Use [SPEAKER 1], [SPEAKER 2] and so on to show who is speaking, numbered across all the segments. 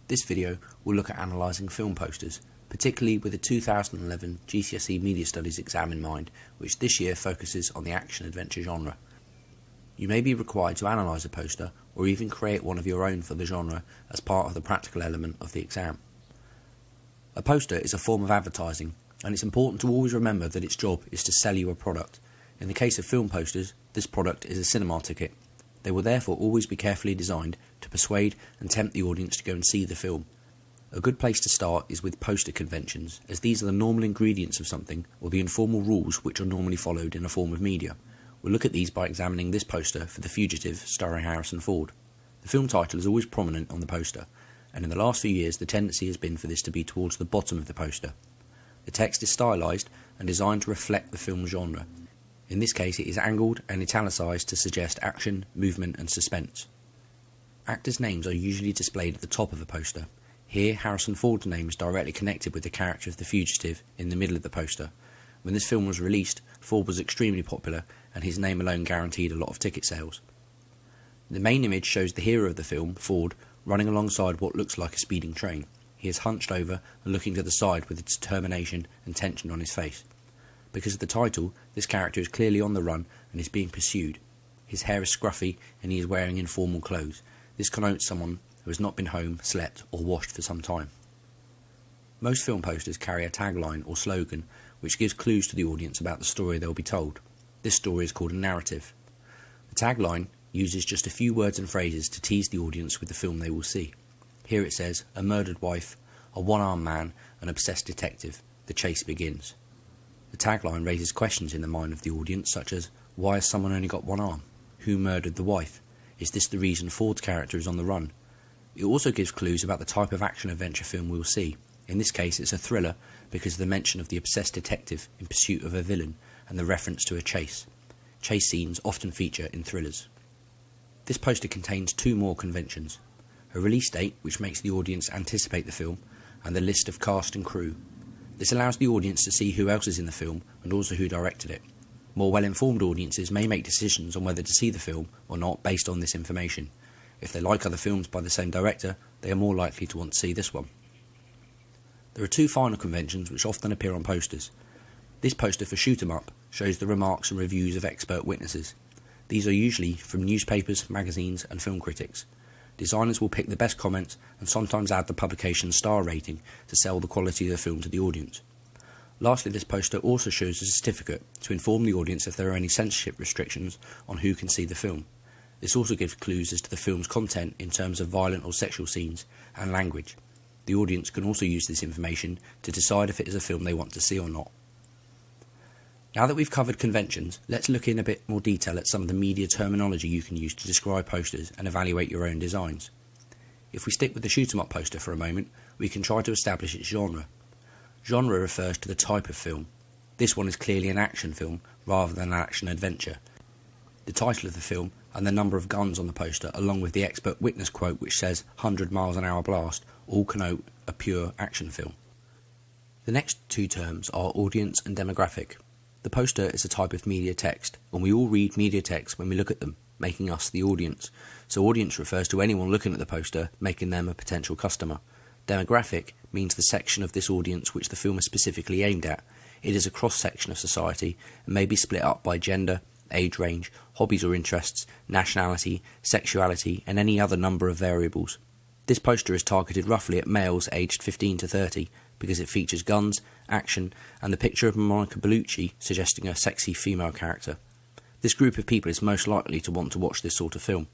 [SPEAKER 1] This video will look at analysing film posters, particularly with the 2011 GCSE Media Studies exam in mind, which this year focuses on the action-adventure genre. You may be required to analyse a poster, or even create one of your own for the genre as part of the practical element of the exam. A poster is a form of advertising, and it's important to always remember that its job is to sell you a product. In the case of film posters, this product is a cinema ticket. They will therefore always be carefully designed to persuade and tempt the audience to go and see the film. A good place to start is with poster conventions, as these are the normal ingredients of something, or the informal rules which are normally followed in a form of media. We'll look at these by examining this poster for The Fugitive, starring Harrison Ford. The film title is always prominent on the poster, and in the last few years the tendency has been for this to be towards the bottom of the poster. The text is stylised and designed to reflect the film genre. In this case it is angled and italicised to suggest action, movement and suspense. Actors' names are usually displayed at the top of a poster. Here Harrison Ford's name is directly connected with the character of the fugitive in the middle of the poster. When this film was released, Ford was extremely popular and his name alone guaranteed a lot of ticket sales. The main image shows the hero of the film, Ford, running alongside what looks like a speeding train. He is hunched over and looking to the side with determination and tension on his face. Because of the title, this character is clearly on the run and is being pursued. His hair is scruffy and he is wearing informal clothes. This connotes someone who has not been home, slept or washed for some time. Most film posters carry a tagline or slogan which gives clues to the audience about the story they will be told. This story is called a narrative. The tagline uses just a few words and phrases to tease the audience with the film they will see. Here it says, a murdered wife, a one-armed man, an obsessed detective. The chase begins. The tagline raises questions in the mind of the audience such as, why has someone only got one arm? Who murdered the wife? Is this the reason Ford's character is on the run? It also gives clues about the type of action-adventure film we will see. In this case it's a thriller because of the mention of the obsessed detective in pursuit of a villain and the reference to a chase. Chase scenes often feature in thrillers. This poster contains two more conventions. A release date, which makes the audience anticipate the film, and the list of cast and crew. This allows the audience to see who else is in the film and also who directed it. More well-informed audiences may make decisions on whether to see the film or not based on this information. If they like other films by the same director, they are more likely to want to see this one. There are two final conventions which often appear on posters. This poster for Shoot 'em Up shows the remarks and reviews of expert witnesses. These are usually from newspapers, magazines and film critics. Designers will pick the best comments and sometimes add the publication's star rating to sell the quality of the film to the audience. Lastly, this poster also shows a certificate to inform the audience if there are any censorship restrictions on who can see the film. This also gives clues as to the film's content in terms of violent or sexual scenes and language. The audience can also use this information to decide if it is a film they want to see or not. Now that we've covered conventions, let's look in a bit more detail at some of the media terminology you can use to describe posters and evaluate your own designs. If we stick with the Shoot 'em Up poster for a moment, we can try to establish its genre. Genre refers to the type of film. This one is clearly an action film rather than an action-adventure. The title of the film and the number of guns on the poster, along with the expert witness quote which says 100 miles an hour blast, all connote a pure action film. The next two terms are audience and demographic. The poster is a type of media text, and we all read media text when we look at them, making us the audience. So audience refers to anyone looking at the poster, making them a potential customer. Demographic means the section of this audience which the film is specifically aimed at. It is a cross-section of society and may be split up by gender, age range, hobbies or interests, nationality, sexuality and any other number of variables. This poster is targeted roughly at males aged 15 to 30 because it features guns, action and the picture of Monica Bellucci suggesting a sexy female character. This group of people is most likely to want to watch this sort of film.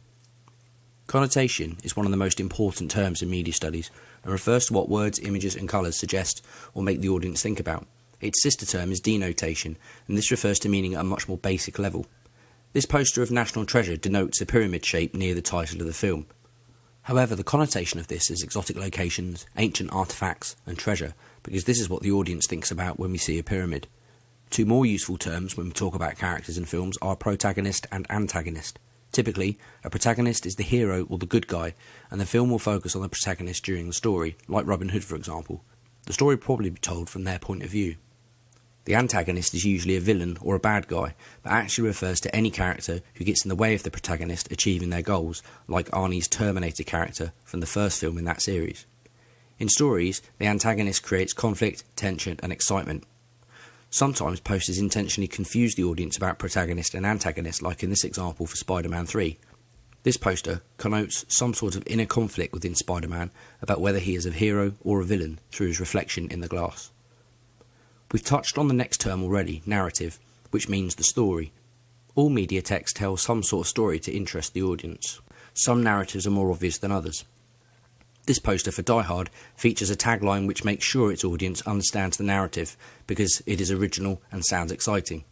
[SPEAKER 1] Connotation is one of the most important terms in media studies and refers to what words, images and colours suggest or make the audience think about. Its sister term is denotation, and this refers to meaning at a much more basic level. This poster of National Treasure denotes a pyramid shape near the title of the film. However, the connotation of this is exotic locations, ancient artefacts and treasure, because this is what the audience thinks about when we see a pyramid. Two more useful terms when we talk about characters in films are protagonist and antagonist. Typically, a protagonist is the hero or the good guy, and the film will focus on the protagonist during the story, like Robin Hood for example. The story will probably be told from their point of view. The antagonist is usually a villain or a bad guy, but actually refers to any character who gets in the way of the protagonist achieving their goals, like Arnie's Terminator character from the first film in that series. In stories, the antagonist creates conflict, tension, and excitement. Sometimes posters intentionally confuse the audience about protagonist and antagonist, like in this example for Spider-Man 3. This poster connotes some sort of inner conflict within Spider-Man about whether he is a hero or a villain through his reflection in the glass. We've touched on the next term already, narrative, which means the story. All media text tells some sort of story to interest the audience. Some narratives are more obvious than others. This poster for Die Hard features a tagline which makes sure its audience understands the narrative because it is original and sounds exciting.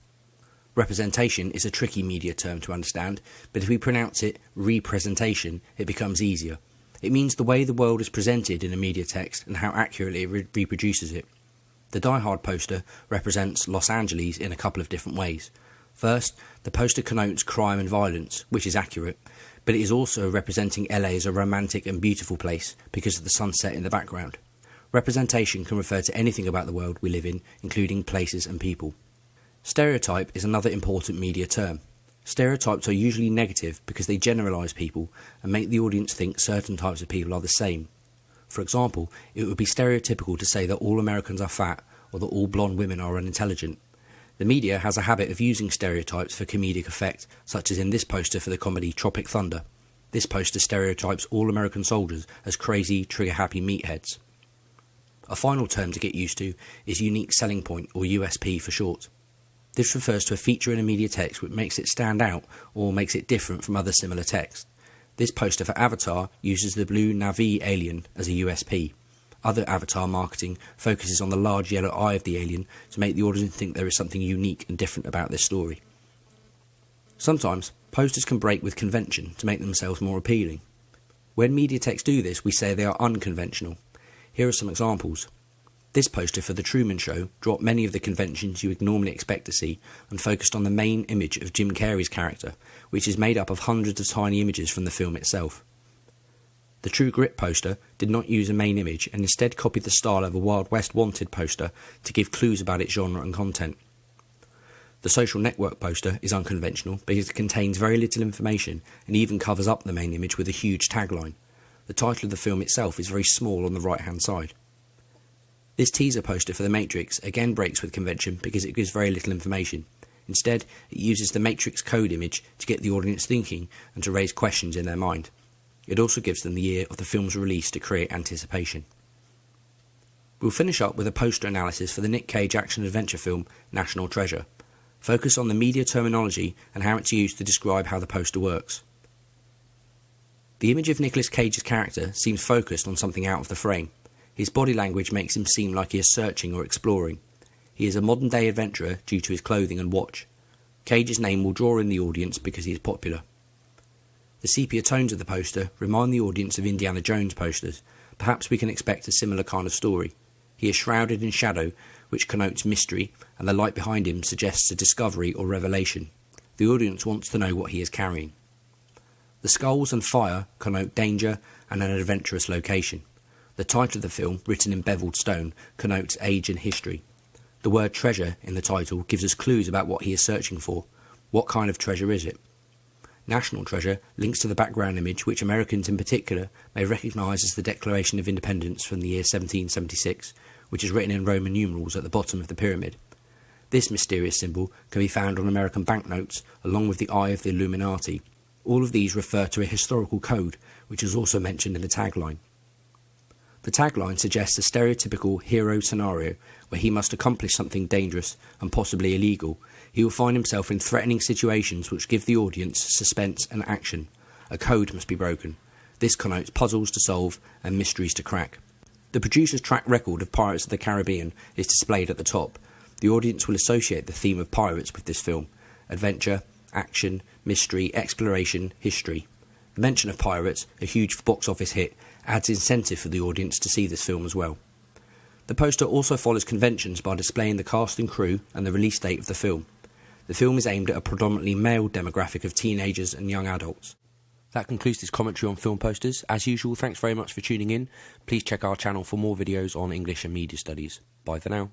[SPEAKER 1] Representation is a tricky media term to understand, but if we pronounce it representation, it becomes easier. It means the way the world is presented in a media text and how accurately it reproduces it. The Die Hard poster represents Los Angeles in a couple of different ways. First, the poster connotes crime and violence, which is accurate, but it is also representing LA as a romantic and beautiful place because of the sunset in the background. Representation can refer to anything about the world we live in, including places and people. Stereotype is another important media term. Stereotypes are usually negative because they generalise people and make the audience think certain types of people are the same. For example, it would be stereotypical to say that all Americans are fat or that all blonde women are unintelligent. The media has a habit of using stereotypes for comedic effect, such as in this poster for the comedy Tropic Thunder. This poster stereotypes all American soldiers as crazy, trigger-happy meatheads. A final term to get used to is unique selling point, or USP for short. This refers to a feature in a media text which makes it stand out or makes it different from other similar text. This poster for Avatar uses the blue Na'vi alien as a USP. Other Avatar marketing focuses on the large yellow eye of the alien to make the audience think there is something unique and different about this story. Sometimes, posters can break with convention to make themselves more appealing. When media texts do this, we say they are unconventional. Here are some examples. This poster for The Truman Show dropped many of the conventions you would normally expect to see and focused on the main image of Jim Carrey's character, which is made up of hundreds of tiny images from the film itself. The True Grit poster did not use a main image and instead copied the style of a Wild West Wanted poster to give clues about its genre and content. The Social Network poster is unconventional because it contains very little information and even covers up the main image with a huge tagline. The title of the film itself is very small on the right-hand side. This teaser poster for The Matrix again breaks with convention because it gives very little information. Instead, it uses the Matrix code image to get the audience thinking and to raise questions in their mind. It also gives them the year of the film's release to create anticipation. We'll finish up with a poster analysis for the Nick Cage action-adventure film National Treasure. Focus on the media terminology and how it's used to describe how the poster works. The image of Nicolas Cage's character seems focused on something out of the frame. His body language makes him seem like he is searching or exploring. He is a modern-day adventurer due to his clothing and watch. Cage's name will draw in the audience because he is popular. The sepia tones of the poster remind the audience of Indiana Jones posters. Perhaps we can expect a similar kind of story. He is shrouded in shadow, which connotes mystery, and the light behind him suggests a discovery or revelation. The audience wants to know what he is carrying. The skulls and fire connote danger and an adventurous location. The title of the film, written in beveled stone, connotes age and history. The word treasure in the title gives us clues about what he is searching for. What kind of treasure is it? National Treasure links to the background image which Americans in particular may recognise as the Declaration of Independence from the year 1776, which is written in Roman numerals at the bottom of the pyramid. This mysterious symbol can be found on American banknotes along with the Eye of the Illuminati. All of these refer to a historical code, which is also mentioned in the tagline. The tagline suggests a stereotypical hero scenario where he must accomplish something dangerous and possibly illegal. He will find himself in threatening situations which give the audience suspense and action. A code must be broken. This connotes puzzles to solve and mysteries to crack. The producer's track record of Pirates of the Caribbean is displayed at the top. The audience will associate the theme of pirates with this film: adventure, action, mystery, exploration, history. The mention of pirates, a huge box office hit, adds incentive for the audience to see this film as well. The poster also follows conventions by displaying the cast and crew and the release date of the film. The film is aimed at a predominantly male demographic of teenagers and young adults. That concludes this commentary on film posters. As usual, thanks very much for tuning in. Please check our channel for more videos on English and media studies. Bye for now.